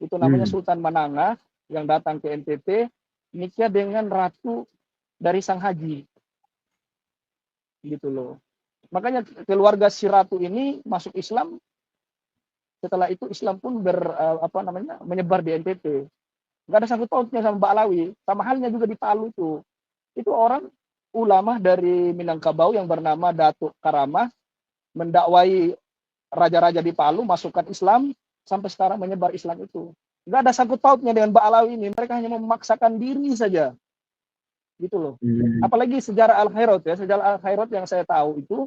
Itu namanya Hmm. Sultan Mananga yang datang ke NTT nikah dengan ratu dari Sang Haji, gitu loh. Makanya keluarga si ratu ini masuk Islam. Setelah itu Islam pun menyebar di NTT. Nggak ada sangkut pautnya sama Ba'alawi. Sama halnya juga di Palu tuh. Itu orang ulama dari Minangkabau yang bernama Datuk Karamah mendakwai raja-raja di Palu masukkan Islam, sampai sekarang menyebar Islam itu. Nggak ada sangkut pautnya dengan Ba'alawi ini. Mereka hanya memaksakan diri saja. Gitu loh. Hmm. Apalagi sejarah Al-Khairot ya. Sejarah Al-Khairot yang saya tahu itu,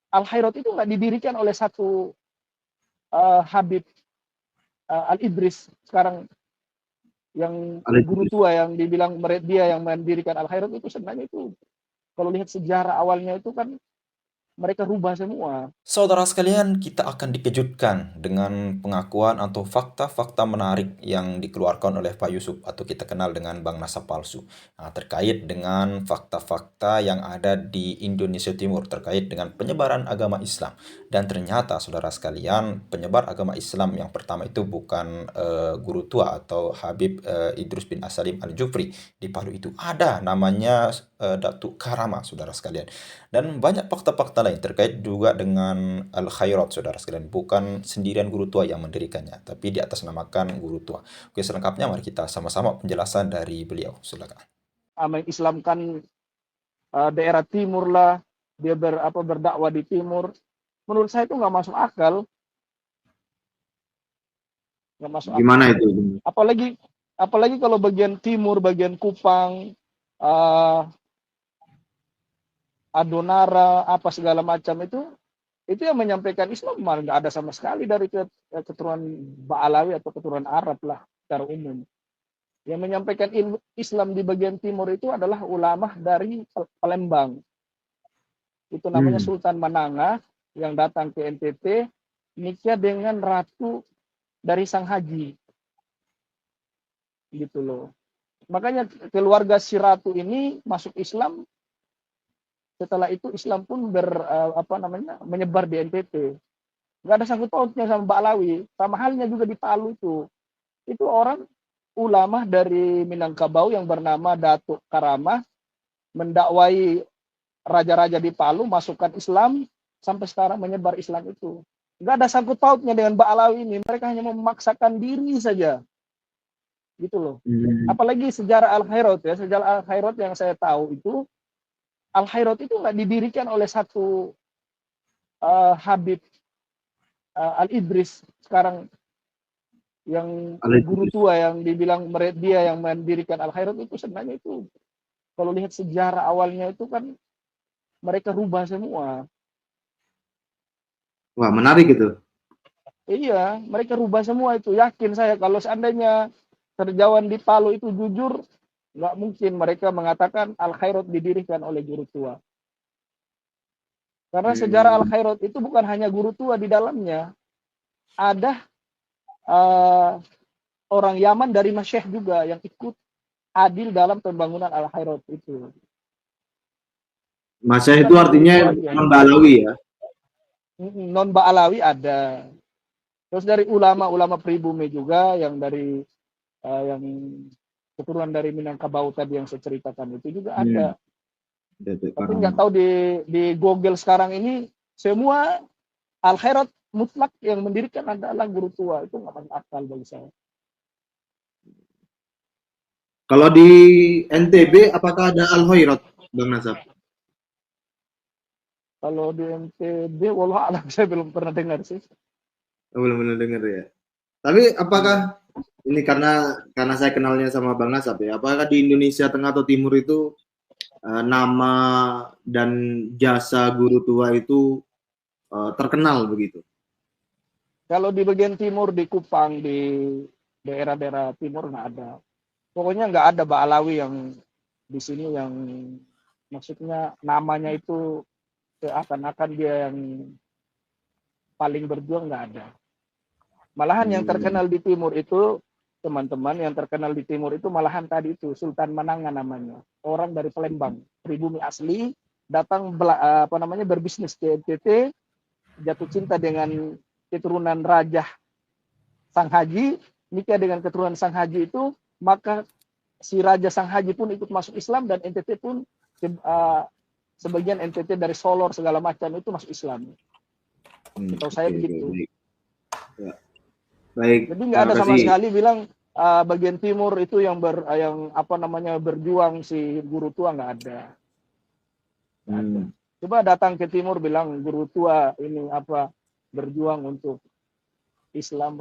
Al-Khairot itu nggak didirikan oleh satu Habib Al-Idris sekarang, yang guru Alexis. tua yang dibilang dia yang mendirikan Al-Khairot. Itu sebenarnya itu kalau lihat sejarah awalnya itu kan mereka rubah semua. Saudara sekalian, kita akan dikejutkan dengan pengakuan atau fakta-fakta menarik yang dikeluarkan oleh Pak Yusuf atau kita kenal dengan Bang Nasab Palsu. Nah, terkait dengan fakta-fakta yang ada di Indonesia Timur terkait dengan penyebaran agama Islam. Dan ternyata saudara sekalian, penyebar agama Islam yang pertama itu bukan guru tua atau Habib Idrus bin Asalim Al-Jufri di Palu itu. Ada namanya Datuk Karama, saudara sekalian. Dan banyak fakta-fakta lain terkait juga dengan Al-Khairat, saudara sekalian. Bukan sendirian guru tua yang mendirikannya, tapi di atas namakan guru tua. Oke, selengkapnya mari kita sama-sama penjelasan dari beliau. Silakan. Mengislamkan daerah timur lah, dia berdakwah di timur. Menurut saya itu nggak masuk akal, nggak masuk Gimana akal. itu? Apalagi kalau bagian timur, bagian Kupang, uh, Adonara, apa segala macam itu yang menyampaikan Islam malah nggak ada sama sekali dari keturunan Ba'alawi atau keturunan Arab lah secara umum. Yang menyampaikan Islam di bagian timur itu adalah ulama dari Palembang. Itu namanya Hmm. Sultan Mananga yang datang ke NTT nikah dengan ratu dari Sang Haji, gitu loh. Makanya keluarga si ratu ini masuk Islam. Setelah itu Islam pun menyebar di NTT. Nggak ada sangkut pautnya sama Ba'alawi. Sama halnya juga di Palu tuh. Itu orang ulama dari Minangkabau yang bernama Datuk Karamah mendakwai raja-raja di Palu masukkan Islam, sampai sekarang menyebar Islam itu. Nggak ada sangkut pautnya dengan Ba'alawi ini. Mereka hanya memaksakan diri saja. Gitu loh. Hmm. Apalagi sejarah Al-Khairot ya. Sejarah Al-Khairot yang saya tahu itu, Al-Khairot itu nggak didirikan oleh satu Habib Al-Idris sekarang, yang guru Alexis. tua yang dibilang dia yang mendirikan Al-Khairot. Itu sebenarnya itu kalau lihat sejarah awalnya itu kan mereka rubah semua. Wah, menarik itu. Iya, mereka rubah semua itu. Yakin saya kalau seandainya Serjawan di Palu itu jujur, nggak mungkin mereka mengatakan Al-Khairot didirikan oleh guru tua. Karena sejarah Hmm. Al-Khairot itu bukan hanya guru tua di dalamnya. Ada uh, orang Yaman dari Masyekh juga yang ikut adil dalam pembangunan Al-Khairot itu. Masa Bukan itu hanya itu artinya aja. non Balawi ya? Non Ba'alawi ada. Terus dari ulama-ulama pribumi juga yang dari yang keturunan dari Minangkabau tadi yang saya ceritakan itu juga Hmm. ada. Datuk Tapi nggak Karama. tahu di Google sekarang ini semua Al-Khairat mutlak yang mendirikan adalah guru tua. Itu nggak masuk akal bagi saya. Kalau di NTB apakah ada Al-Khairat, Bang Nasab? Kalau di NTB, wallah alam saya belum pernah dengar sih. Oh, belum pernah dengar ya. Tapi apakah Iya. ini karena saya kenalnya sama Bang Nasab ya, apakah di Indonesia Tengah atau Timur itu nama dan jasa guru tua itu terkenal begitu? Kalau di bagian timur, di Kupang, di daerah-daerah timur nggak ada. Pokoknya nggak ada Ba'alawi yang di sini yang maksudnya namanya itu seakan-akan dia yang paling berjuang, nggak ada. Malahan yang Hmm. terkenal di timur itu, teman-teman, yang terkenal di timur itu malahan tadi itu Sultan Mananga namanya. Orang dari Palembang, pribumi asli, datang berbisnis ke NTT, jatuh cinta dengan keturunan Raja Sang Haji, nikah dengan keturunan Sang Haji itu, maka si Raja Sang Haji pun ikut masuk Islam dan NTT pun sebagian NTT dari Solor segala macam itu masuk Islam. Tahu saya begitu. Baik. Ya. Baik. Jadi nggak ada sama sekali bilang bagian timur itu yang berjuang si guru tua, nggak ada. Coba datang ke timur bilang guru tua ini berjuang untuk Islam.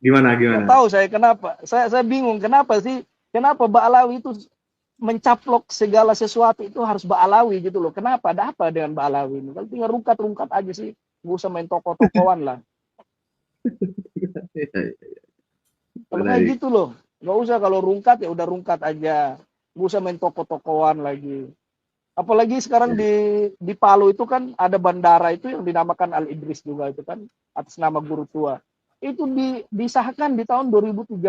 Gimana? Nggak tahu saya kenapa. Saya bingung kenapa Ba'alawi itu mencaplok segala sesuatu itu harus Ba'alawi gitu loh. Kenapa? Ada apa dengan Ba'alawi ini? Kalau tinggal rungkat aja sih. Nggak usah main tokoh-tokohan lah. Kalau kayak gitu loh. Nggak usah, kalau rungkat ya udah rungkat aja. Nggak usah main tokoh-tokohan lagi. Apalagi sekarang di Palu itu kan ada bandara itu yang dinamakan Al Idris juga itu kan atas nama guru tua. Itu disahkan di tahun 2013.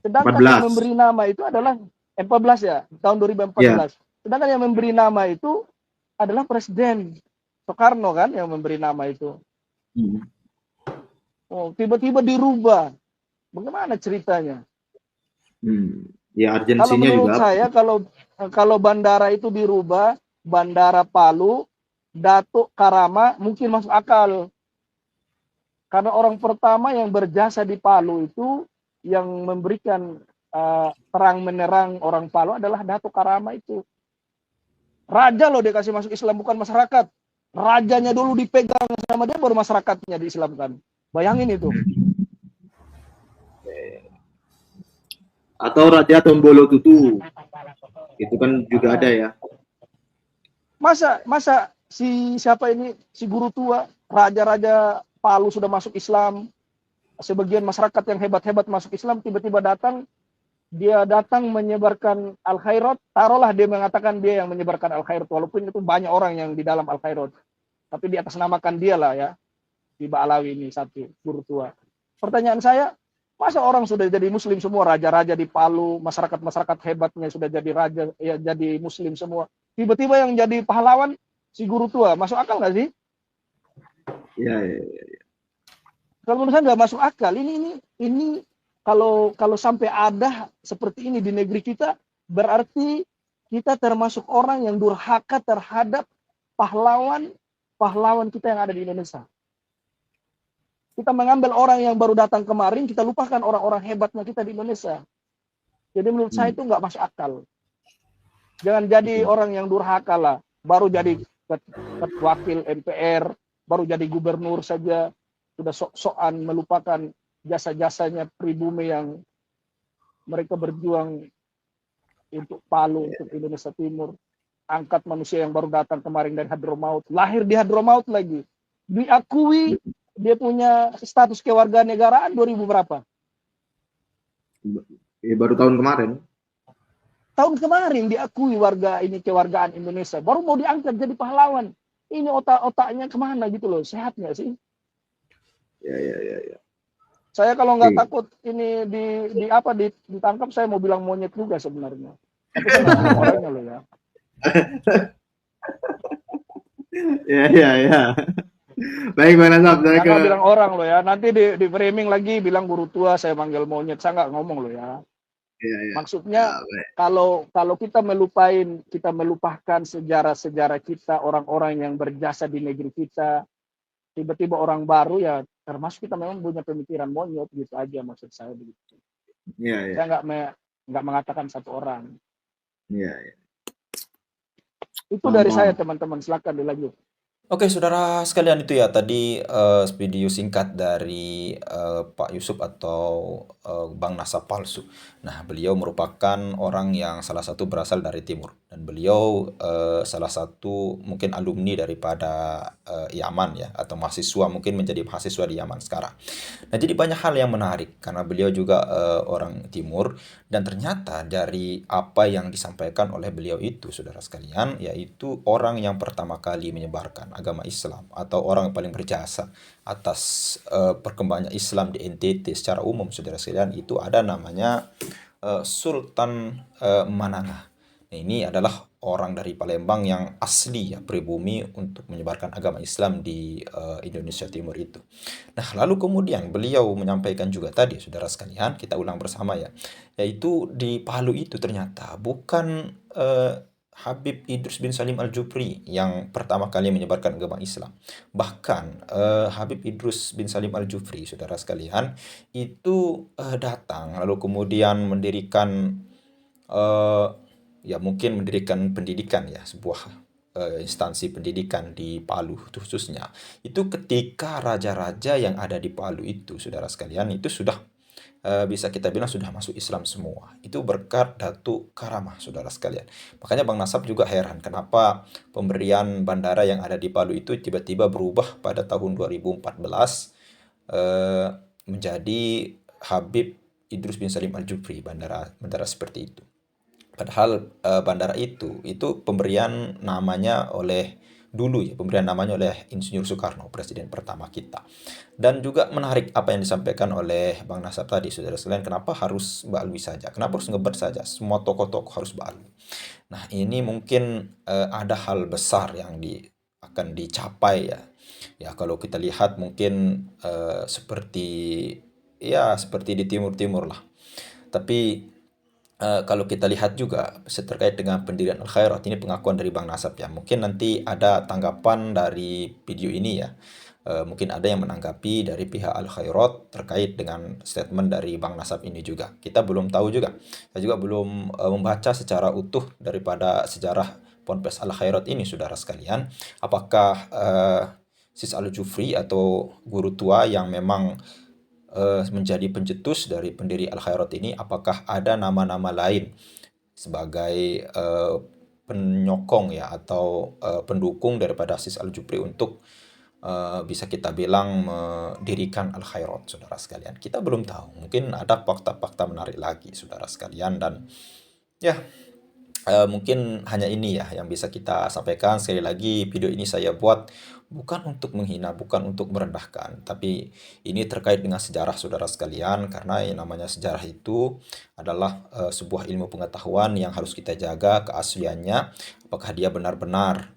Sedangkan yang memberi nama itu adalah 14 ya, tahun 2014. Yeah. Sedangkan yang memberi nama itu adalah Presiden Soekarno kan yang memberi nama itu. Oh, tiba-tiba dirubah. Bagaimana ceritanya? Ya urgensinya kalau menurut juga. Saya kalau bandara itu dirubah, Bandara Palu, Datuk Karama mungkin masuk akal. Karena orang pertama yang berjasa di Palu itu yang memberikan terang menerang orang Palu adalah Datuk Karama itu. Raja loh dia kasih masuk Islam, bukan masyarakat. Rajanya dulu dipegang sama dia, baru masyarakatnya diislamkan. Bayangin itu. Atau Raja Tombolo Tutu. Itu kan juga ada ya. Masa si guru tua, raja-raja Palu sudah masuk Islam, sebagian masyarakat yang hebat-hebat masuk Islam, tiba-tiba dia datang menyebarkan Al-Khairat, taruhlah dia mengatakan dia yang menyebarkan Al-Khairat, walaupun itu banyak orang yang di dalam Al-Khairat, tapi di atas namakan dia lah ya, di Ba'alawi ini satu, guru tua. Pertanyaan saya, masa orang sudah jadi muslim semua, raja-raja di Palu, masyarakat-masyarakat hebatnya sudah jadi raja, ya jadi muslim semua, tiba-tiba yang jadi pahlawan, si guru tua, masuk akal nggak sih? Ya. Kalau menurut saya nggak masuk akal. Ini kalau sampai ada seperti ini di negeri kita, berarti kita termasuk orang yang durhaka terhadap pahlawan kita yang ada di Indonesia. Kita mengambil orang yang baru datang kemarin, kita lupakan orang-orang hebatnya kita di Indonesia. Jadi menurut saya itu nggak masuk akal. Jangan jadi orang yang durhaka lah, baru jadi wakil MPR, baru jadi gubernur saja, sudah sok-sokan melupakan jasa-jasanya pribumi yang mereka berjuang untuk Palu, untuk Indonesia Timur. Angkat manusia yang baru datang kemarin dari Hadramaut, lahir di Hadramaut lagi. Diakui dia punya status kewarganegaraan 2000 berapa? Baru tahun kemarin. Tahun kemarin diakui kewargaan Indonesia. Baru mau diangkat jadi pahlawan. Ini otak-otaknya kemana gitu loh, sehat nggak sih? Ya. Saya kalau nggak takut ini ditangkap, saya mau bilang monyet juga sebenarnya. Tapi saya nggak tahu orangnya loh ya. Ya. Baik, Bang Nasab. Jangan bilang orang loh ya. Nanti di framing lagi bilang guru tua saya manggil monyet. Saya nggak ngomong loh ya. Ya. Maksudnya kalau kita melupakan sejarah-sejarah kita, orang-orang yang berjasa di negeri kita, tiba-tiba orang baru ya, termasuk kita memang punya pemikiran monyet gitu aja, maksud saya begitu. Ya. Saya nggak mengatakan satu orang. Ya. Itu dari saya teman-teman, silakan dilanjut. Oke, saudara sekalian, itu ya tadi video singkat dari Pak Yusuf atau Bang Nasab Palsu. Nah, beliau merupakan orang yang salah satu berasal dari timur, dan beliau salah satu mungkin alumni daripada Yaman ya, atau mahasiswa, mungkin menjadi mahasiswa di Yaman sekarang. Nah, jadi banyak hal yang menarik karena beliau juga orang timur, dan ternyata dari apa yang disampaikan oleh beliau itu, saudara sekalian, yaitu orang yang pertama kali menyebarkan agama Islam atau orang yang paling berjasa atas perkembangan Islam di NTT secara umum, saudara sekalian, itu ada namanya Sultan Manangah. Nah, ini adalah orang dari Palembang yang asli ya pribumi untuk menyebarkan agama Islam di Indonesia Timur itu. Nah, lalu kemudian beliau menyampaikan juga tadi, saudara sekalian, kita ulang bersama ya, yaitu di Palu itu ternyata bukan Habib Idrus bin Salim Al-Jufri yang pertama kali menyebarkan agama Islam. Bahkan Habib Idrus bin Salim Al-Jufri, saudara sekalian, itu datang lalu kemudian mendirikan eh, ya mungkin mendirikan pendidikan ya, sebuah instansi pendidikan di Palu khususnya. Itu ketika raja-raja yang ada di Palu itu, saudara sekalian, itu sudah bisa kita bilang sudah masuk Islam semua. Itu berkat Datuk Karamah, saudara sekalian. Makanya Bang Nasab juga heran kenapa pemberian bandara yang ada di Palu itu tiba-tiba berubah pada tahun 2014 eh, menjadi Habib Idrus bin Salim Al-Jufri, bandara seperti itu. Padahal bandara itu pemberian namanya oleh dulu ya, pemberian namanya oleh Insinyur Soekarno, presiden pertama kita. Dan juga menarik apa yang disampaikan oleh Bang Nasab tadi, saudara sekalian, kenapa harus Mbak Alwi saja? Kenapa harus ngebat saja? Semua tokoh-tokoh harus Mbak Alwi. Nah, ini mungkin ada hal besar yang akan dicapai ya. Ya, kalau kita lihat mungkin seperti ya seperti di timur-timur lah. Tapi kalau kita lihat juga terkait dengan pendirian Al Khairat, ini pengakuan dari Bang Nasab ya. Mungkin nanti ada tanggapan dari video ini ya. Mungkin ada yang menanggapi dari pihak Al Khairat terkait dengan statement dari Bang Nasab ini juga. Kita belum tahu juga. Saya juga belum membaca secara utuh daripada sejarah Ponpes Al Khairat ini, saudara sekalian. Apakah Sis Al Jufri atau guru tua yang memang menjadi pencetus dari pendiri Al Khairat ini, apakah ada nama-nama lain sebagai penyokong ya atau pendukung daripada Sis Al Jufri untuk bisa kita bilang mendirikan Al Khairat, saudara sekalian. Kita belum tahu. Mungkin ada fakta-fakta menarik lagi, saudara sekalian, dan ya mungkin hanya ini ya yang bisa kita sampaikan. Sekali lagi, video ini saya buat bukan untuk menghina, bukan untuk merendahkan, tapi ini terkait dengan sejarah, saudara sekalian, karena yang namanya sejarah itu adalah sebuah ilmu pengetahuan yang harus kita jaga keasliannya, apakah dia benar-benar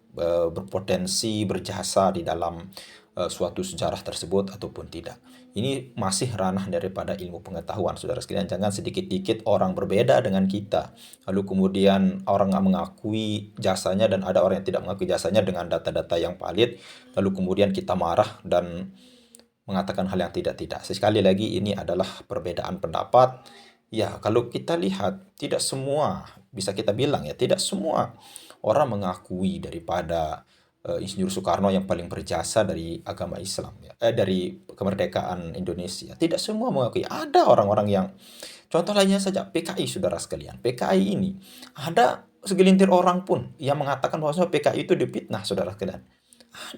berpotensi berjasa di dalam suatu sejarah tersebut ataupun tidak. Ini masih ranah daripada ilmu pengetahuan, saudara sekalian. Jangan sedikit-dikit orang berbeda dengan kita, lalu kemudian orang nggak mengakui jasanya dan ada orang yang tidak mengakui jasanya dengan data-data yang valid, lalu kemudian kita marah dan mengatakan hal yang tidak-tidak. Sekali lagi, ini adalah perbedaan pendapat. Ya, kalau kita lihat, tidak semua, bisa kita bilang ya, tidak semua orang mengakui daripada Insinyur Soekarno yang paling berjasa dari agama Islam ya, dari kemerdekaan Indonesia. Tidak semua mengakui. Ada orang-orang yang, contoh lainnya saja PKI, saudara sekalian. PKI ini ada segelintir orang pun yang mengatakan bahwa PKI itu difitnah, saudara sekalian.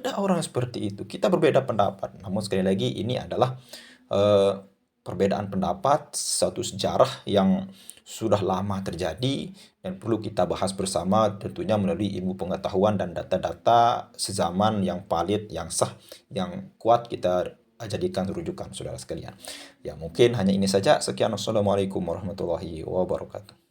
Ada orang seperti itu. Kita berbeda pendapat. Namun sekali lagi, ini adalah perbedaan pendapat, satu sejarah yang sudah lama terjadi dan perlu kita bahas bersama, tentunya melalui ilmu pengetahuan dan data-data sezaman yang valid, yang sah, yang kuat kita jadikan rujukan, saudara sekalian. Ya, mungkin hanya ini saja. Sekian, wassalamualaikum warahmatullahi wabarakatuh.